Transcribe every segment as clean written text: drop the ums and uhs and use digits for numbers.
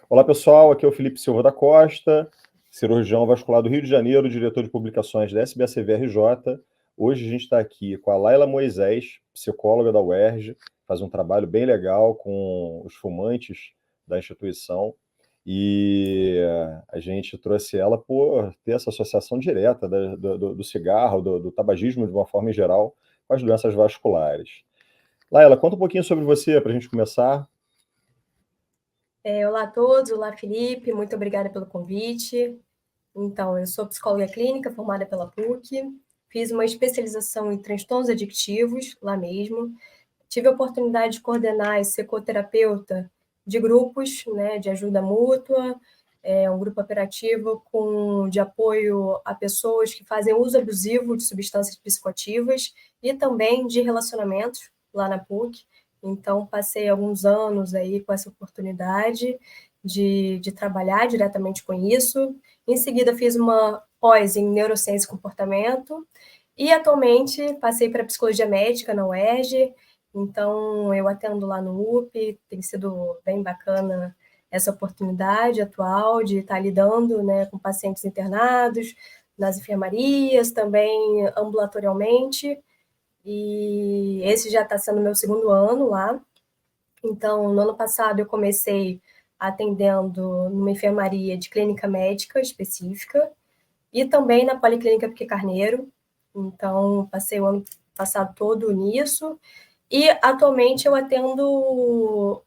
Olá, pessoal. Aqui é o Felipe Silva da Costa, cirurgião vascular do Rio de Janeiro, diretor de publicações da SBACV-RJ. Hoje a gente está aqui com a Laila Moisés, psicóloga da UERJ, faz um trabalho bem legal com os fumantes da instituição. E a gente trouxe ela por ter essa associação direta do cigarro, do tabagismo de uma forma em geral, com as doenças vasculares. Laila, conta um pouquinho sobre você para a gente começar. Olá a todos, olá Felipe, muito obrigada pelo convite. Então, eu sou psicóloga clínica formada pela PUC, fiz uma especialização em transtornos adictivos lá mesmo, tive a oportunidade de coordenar e ser coterapeuta de grupos, né, de ajuda mútua, um grupo operativo de apoio a pessoas que fazem uso abusivo de substâncias psicoativas e também de relacionamentos lá na PUC. Então, passei alguns anos aí com essa oportunidade de trabalhar diretamente com isso. Em seguida, fiz uma pós em neurociência e comportamento e atualmente passei para psicologia médica na UERJ. Então, eu atendo lá no UP, tem sido bem bacana essa oportunidade atual de estar lidando, né, com pacientes internados nas enfermarias, também ambulatorialmente. E esse já está sendo meu segundo ano lá. Então, no ano passado, eu comecei atendendo numa enfermaria de clínica médica específica e também na Policlínica Pique Carneiro. Então, passei o ano passado todo nisso. E, atualmente, eu atendo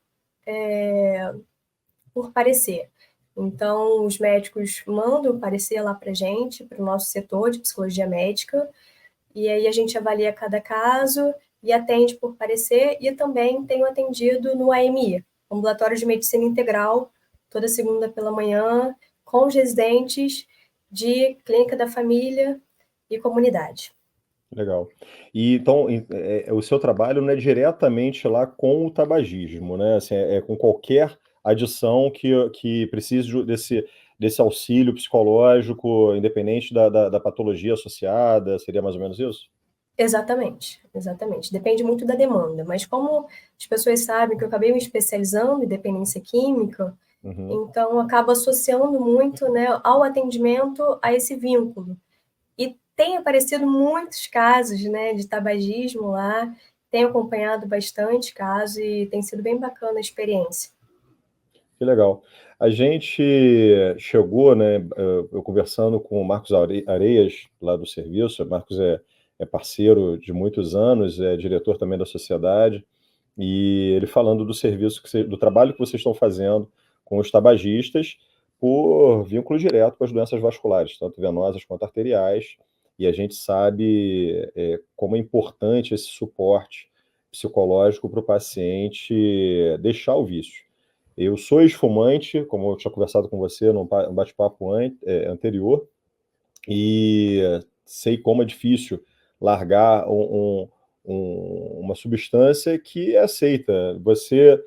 por parecer. Então, os médicos mandam parecer lá para a gente, para o nosso setor de psicologia médica, e aí a gente avalia cada caso e atende por parecer, e também tenho atendido no AMI, Ambulatório de Medicina Integral, toda segunda pela manhã, com os residentes de clínica da família e comunidade. Legal. E então, o seu trabalho não é diretamente lá com o tabagismo, né? Assim, é com qualquer adição que precise desse auxílio psicológico, independente da patologia associada, seria mais ou menos isso? Exatamente, exatamente. Depende muito da demanda, mas como as pessoas sabem que eu acabei me especializando em dependência química, Uhum. então eu acabo associando muito, né, ao atendimento a esse vínculo. E tem aparecido muitos casos, né, de tabagismo lá, tenho acompanhado bastante casos e tem sido bem bacana a experiência. Que legal. A gente chegou, né, eu conversando com o Marcos Areias, lá do serviço. O Marcos é parceiro de muitos anos, é diretor também da sociedade, e ele falando do serviço, do trabalho que vocês estão fazendo com os tabagistas por vínculo direto com as doenças vasculares, tanto venosas quanto arteriais, e a gente sabe como é importante esse suporte psicológico para o paciente deixar o vício. Eu sou ex-fumante, como eu tinha conversado com você num bate-papo anterior, e sei como é difícil largar uma substância que é aceita. Você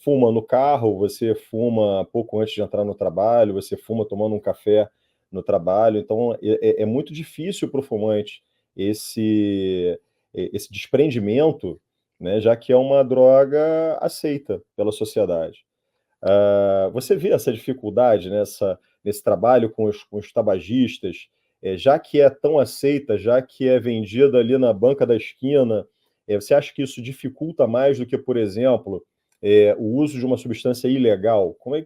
fuma no carro, você fuma pouco antes de entrar no trabalho, você fuma tomando um café no trabalho. Então, é muito difícil para o fumante esse desprendimento, né, já que é uma droga aceita pela sociedade. Você vê essa dificuldade nesse trabalho com os tabagistas, já que é tão aceita, já que é vendida ali na banca da esquina, você acha que isso dificulta mais do que, por exemplo, o uso de uma substância ilegal? Qual é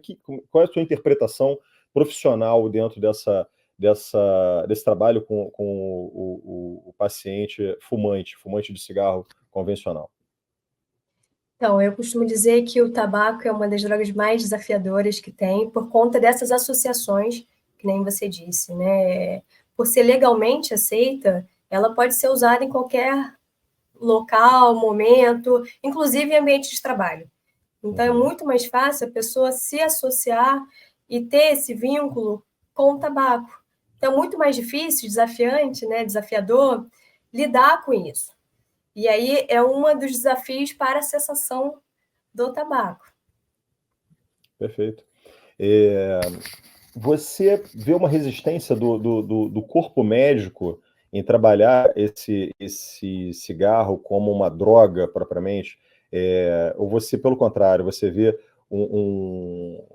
a sua interpretação profissional dentro desse trabalho com o paciente fumante de cigarro convencional? Então, eu costumo dizer que o tabaco é uma das drogas mais desafiadoras que tem, por conta dessas associações, que nem você disse, né? Por ser legalmente aceita, ela pode ser usada em qualquer local, momento, inclusive em ambiente de trabalho. Então, é Uhum. muito mais fácil a pessoa se associar e ter esse vínculo com o tabaco. Então, é muito mais difícil, desafiante, né, desafiador, lidar com isso. E aí é um dos desafios para a cessação do tabaco. Perfeito. É, Você vê uma resistência do corpo médico em trabalhar esse cigarro como uma droga propriamente? Ou você, pelo contrário, você vê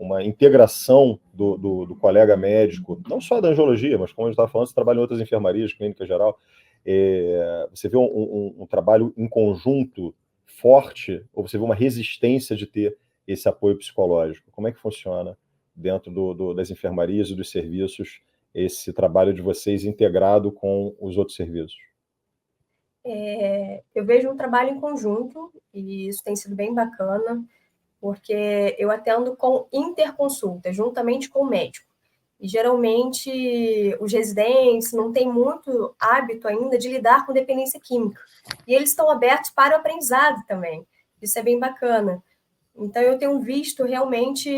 uma integração do colega médico, não só da angiologia, mas como a gente estava falando, você trabalha em outras enfermarias, clínica geral, você vê um trabalho em conjunto forte, ou você vê uma resistência de ter esse apoio psicológico? Como é que funciona dentro das enfermarias e dos serviços esse trabalho de vocês integrado com os outros serviços? Eu vejo um trabalho em conjunto, e isso tem sido bem bacana, porque eu atendo com interconsulta, juntamente com o médico. E geralmente os residentes não têm muito hábito ainda de lidar com dependência química. E eles estão abertos para o aprendizado também. Isso é bem bacana. Então eu tenho visto realmente,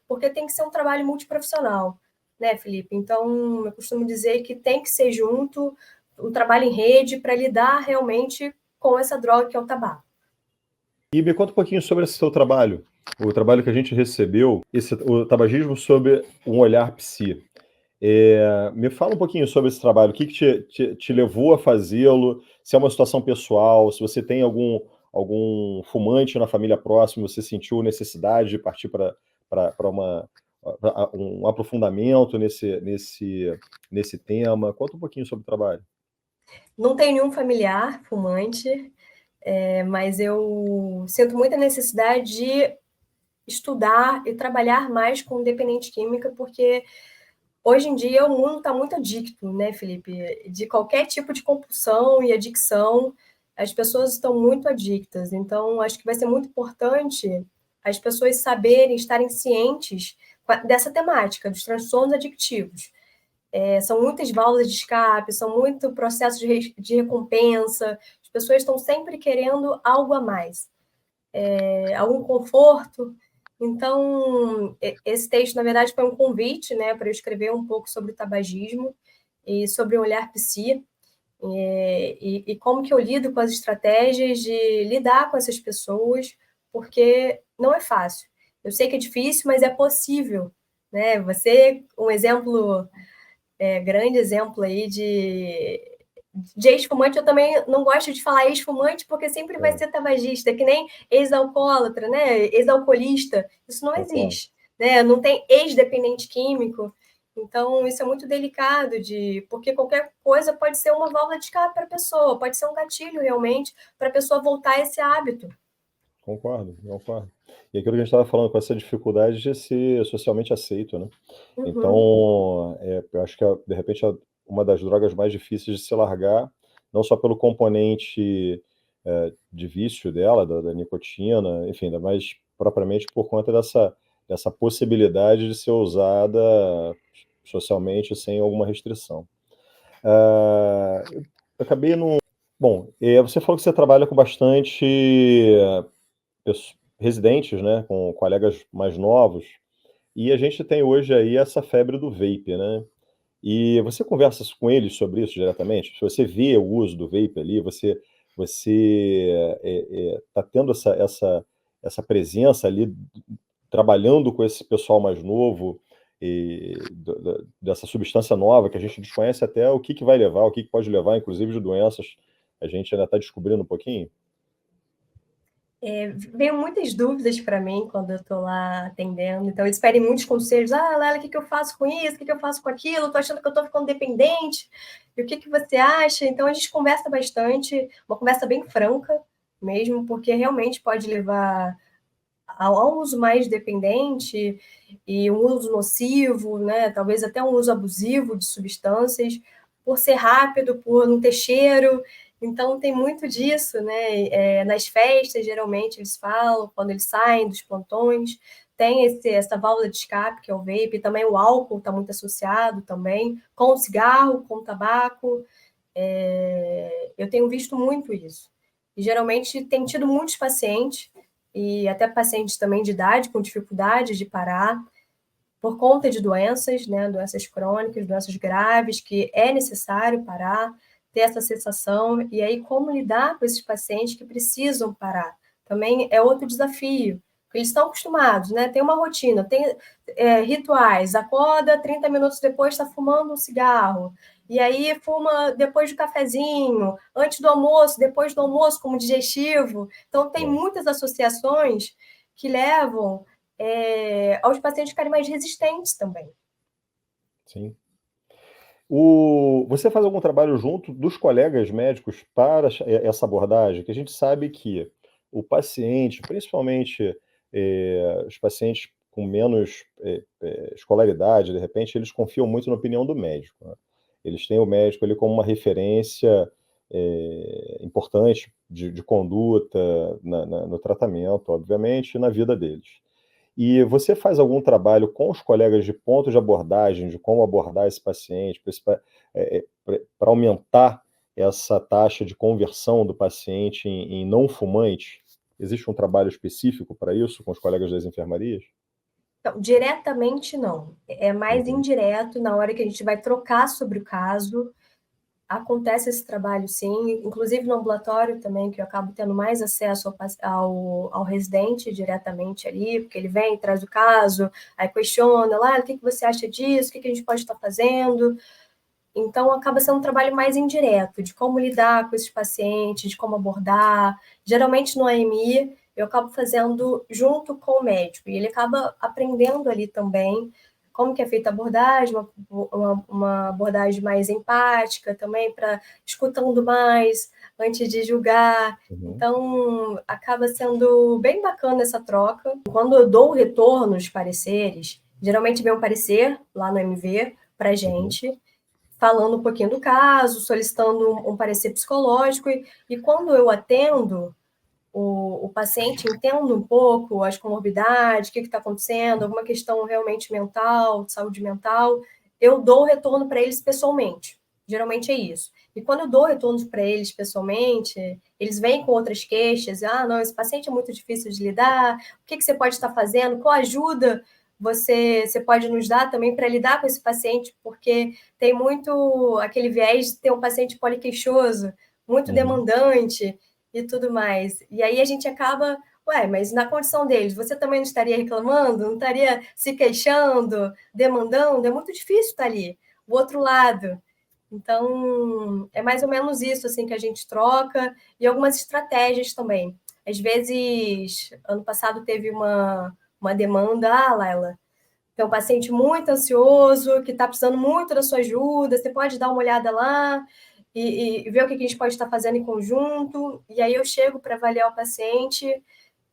porque tem que ser um trabalho multiprofissional, né, Felipe? Então eu costumo dizer que tem que ser junto, um trabalho em rede para lidar realmente com essa droga que é o tabaco. E me conta um pouquinho sobre esse seu trabalho, o trabalho que a gente recebeu, o tabagismo sob um olhar psi. Me fala um pouquinho sobre esse trabalho, o que te levou a fazê-lo, se é uma situação pessoal, se você tem algum fumante na família próxima, você sentiu necessidade de partir para um aprofundamento nesse tema. Conta um pouquinho sobre o trabalho. Não tenho nenhum familiar fumante, mas eu sinto muita necessidade de estudar e trabalhar mais com dependente química, porque hoje em dia o mundo está muito adicto, né, Felipe? De qualquer tipo de compulsão e adicção, as pessoas estão muito adictas. Então, acho que vai ser muito importante as pessoas saberem, estarem cientes dessa temática, dos transtornos adictivos. São muitas válvulas de escape, são muito processos de recompensa, as pessoas estão sempre querendo algo a mais, algum conforto. Então, esse texto, na verdade, foi um convite, né, para eu escrever um pouco sobre o tabagismo e sobre o olhar psi, e como que eu lido com as estratégias de lidar com essas pessoas, porque não é fácil. Eu sei que é difícil, mas é possível, né? Você, um exemplo, grande exemplo aí de ex-fumante, eu também não gosto de falar ex-fumante, porque sempre vai ser tabagista, que nem ex-alcoólatra, né? Ex-alcoolista. Isso não existe, né? Não tem ex-dependente químico. Então, isso é muito delicado, porque qualquer coisa pode ser uma válvula de escape para a pessoa, pode ser um gatilho realmente para a pessoa voltar a esse hábito. Concordo, concordo. E aquilo que a gente estava falando, com essa dificuldade de ser socialmente aceito, né? Uhum. Então, eu acho que, de repente, uma das drogas mais difíceis de se largar, não só pelo componente de vício dela, da nicotina, enfim, mas propriamente por conta dessa possibilidade de ser usada socialmente sem alguma restrição. Eu acabei no. Bom, você falou que você trabalha com bastante residentes, né, com colegas mais novos, e a gente tem hoje aí essa febre do vape, né? E você conversa com eles sobre isso diretamente? Se você vê o uso do vape ali, você está tendo essa presença ali, trabalhando com esse pessoal mais novo, dessa substância nova que a gente desconhece até o que vai levar, o que pode levar, inclusive, de doenças, a gente ainda está descobrindo um pouquinho? Veio muitas dúvidas para mim quando eu estou lá atendendo, então eles pedem muitos conselhos. Ah, Lela, o que eu faço com isso? O que eu faço com aquilo? Estou achando que eu estou ficando dependente. E o que você acha? Então a gente conversa bastante, uma conversa bem franca mesmo, porque realmente pode levar a um uso mais dependente e um uso nocivo, né? Talvez até um uso abusivo de substâncias, por ser rápido, por não ter cheiro. Então, tem muito disso, né? Nas festas, geralmente, eles falam, quando eles saem dos plantões, tem essa válvula de escape, que é o vape, também o álcool está muito associado também, com o cigarro, com o tabaco. Eu tenho visto muito isso. E, geralmente, tem tido muitos pacientes, e até pacientes também de idade, com dificuldade de parar, por conta de doenças, né, doenças crônicas, doenças graves, que é necessário parar, ter essa cessação, e aí como lidar com esses pacientes que precisam parar. Também é outro desafio, porque eles estão acostumados, né, tem uma rotina, tem rituais, acorda, 30 minutos depois está fumando um cigarro, e aí fuma depois do cafezinho, antes do almoço, depois do almoço, como digestivo. Então, tem muitas associações que levam aos pacientes ficarem mais resistentes também. Sim. Você faz algum trabalho junto dos colegas médicos para essa abordagem? Que a gente sabe que o paciente, principalmente os pacientes com menos escolaridade, de repente, eles confiam muito na opinião do médico, né? Eles têm o médico ali como uma referência importante de conduta no tratamento, obviamente, e na vida deles. E você faz algum trabalho com os colegas de ponto de abordagem, de como abordar esse paciente, para aumentar essa taxa de conversão do paciente em não fumante? Existe um trabalho específico para isso com os colegas das enfermarias? Então, diretamente não. É mais Uhum, indireto, na hora que a gente vai trocar sobre o caso. Acontece esse trabalho, sim, inclusive no ambulatório também, que eu acabo tendo mais acesso ao residente diretamente ali, porque ele vem, traz o caso, aí questiona lá, o que você acha disso, o que a gente pode estar fazendo. Então, acaba sendo um trabalho mais indireto, de como lidar com esses pacientes, de como abordar. Geralmente no AMI, eu acabo fazendo junto com o médico, e ele acaba aprendendo ali também como que é feita a abordagem, uma abordagem mais empática também, para escutando mais antes de julgar. uhum, Então, acaba sendo bem bacana essa troca. Quando eu dou o retorno, os pareceres, geralmente vem um parecer lá no MV para a uhum. gente, falando um pouquinho do caso, solicitando um parecer psicológico, e quando eu atendo o paciente, entendo um pouco as comorbidades, o que está acontecendo, alguma questão realmente mental, de saúde mental, eu dou o retorno para eles pessoalmente. Geralmente é isso. E quando eu dou retorno para eles pessoalmente, eles vêm com outras queixas, não, esse paciente é muito difícil de lidar, o que você pode estar fazendo, qual ajuda você pode nos dar também para lidar com esse paciente, porque tem muito aquele viés de ter um paciente poliqueixoso, muito Uhum. demandante e tudo mais. E aí a gente acaba, mas na condição deles, você também não estaria reclamando, não estaria se queixando, demandando? É muito difícil estar ali, o outro lado. Então, é mais ou menos isso assim que a gente troca, e algumas estratégias também. Às vezes, ano passado teve uma demanda, Laila, tem um paciente muito ansioso, que está precisando muito da sua ajuda, você pode dar uma olhada lá e ver o que a gente pode estar fazendo em conjunto. E aí eu chego para avaliar o paciente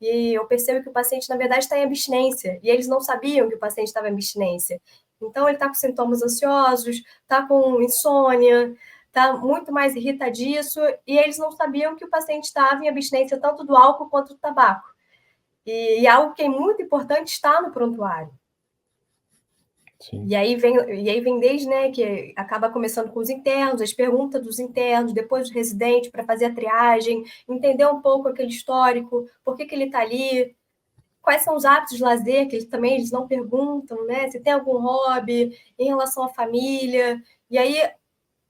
e eu percebo que o paciente, na verdade, está em abstinência. E eles não sabiam que o paciente estava em abstinência. Então, ele está com sintomas ansiosos, está com insônia, está muito mais irritadiço, e eles não sabiam que o paciente estava em abstinência tanto do álcool quanto do tabaco. E algo que é muito importante está no prontuário. Sim, E aí vem desde, né, que acaba começando com os internos, as perguntas dos internos, depois do residente, para fazer a triagem, entender um pouco aquele histórico, por que ele está ali, quais são os hábitos de lazer, que eles não perguntam, né, se tem algum hobby em relação à família. E aí,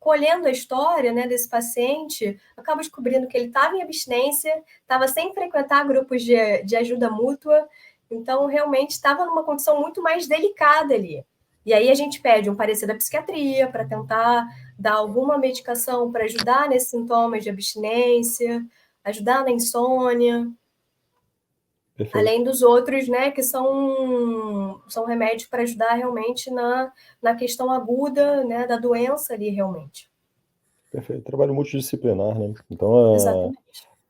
colhendo a história, né, desse paciente, acaba descobrindo que ele estava em abstinência, estava sem frequentar grupos de ajuda mútua, então realmente estava numa condição muito mais delicada ali. E aí a gente pede um parecer da psiquiatria para tentar dar alguma medicação para ajudar nesses sintomas de abstinência, ajudar na insônia, perfeito. além dos outros, né, que são remédios para ajudar realmente na questão aguda, né, da doença ali realmente. Perfeito. Trabalho multidisciplinar, né? Então, Exatamente.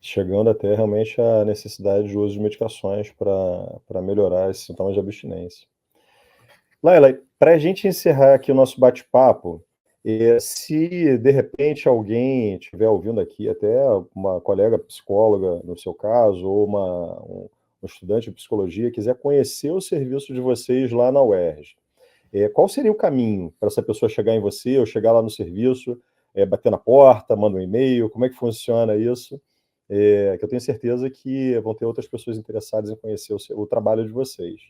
chegando até realmente a necessidade de uso de medicações para melhorar esses sintomas de abstinência. Laila, para a gente encerrar aqui o nosso bate-papo, se de repente alguém estiver ouvindo aqui, até uma colega psicóloga, no seu caso, ou um estudante de psicologia, quiser conhecer o serviço de vocês lá na UERJ, qual seria o caminho para essa pessoa chegar em você, ou chegar lá no serviço, bater na porta, manda um e-mail, como é que funciona isso? Que eu tenho certeza que vão ter outras pessoas interessadas em conhecer o trabalho de vocês.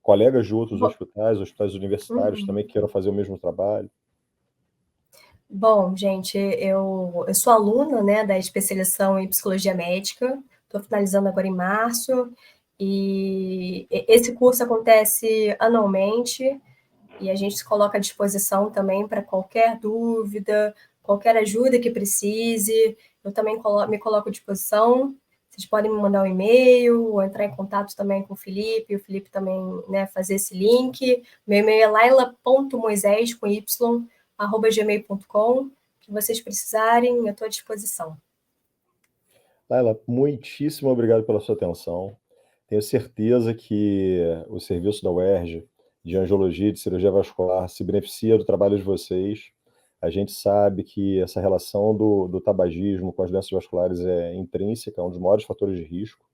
Colegas de outros hospitais universitários Uhum. também que queiram fazer o mesmo trabalho. Bom, gente, eu sou aluna, né, da especialização em psicologia médica, estou finalizando agora em março, e esse curso acontece anualmente, e a gente se coloca à disposição também para qualquer dúvida, qualquer ajuda que precise, eu também me coloco à disposição. Vocês podem me mandar um e-mail ou entrar em contato também com o Felipe também, né, fazer esse link. Meu e-mail é laila.moisés, com y, @gmail.com. Que vocês precisarem, eu estou à disposição. Laila, muitíssimo obrigado pela sua atenção. Tenho certeza que o serviço da UERJ de angiologia e de cirurgia vascular se beneficia do trabalho de vocês. A gente sabe que essa relação do tabagismo com as doenças vasculares é intrínseca, é um dos maiores fatores de risco.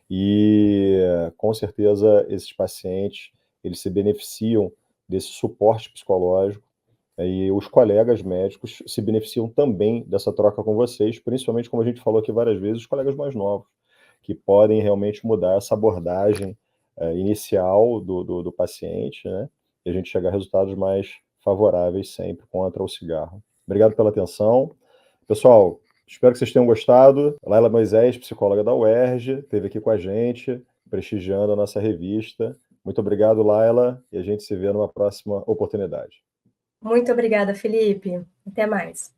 E com certeza esses pacientes eles se beneficiam desse suporte psicológico, e os colegas médicos se beneficiam também dessa troca com vocês, principalmente, como a gente falou aqui várias vezes, os colegas mais novos, que podem realmente mudar essa abordagem inicial do paciente, né? E a gente chegar a resultados mais favoráveis sempre contra o cigarro. Obrigado pela atenção. Pessoal, espero que vocês tenham gostado. Laila Moisés, psicóloga da UERJ, esteve aqui com a gente, prestigiando a nossa revista. Muito obrigado, Laila, e a gente se vê numa próxima oportunidade. Muito obrigada, Felipe. Até mais.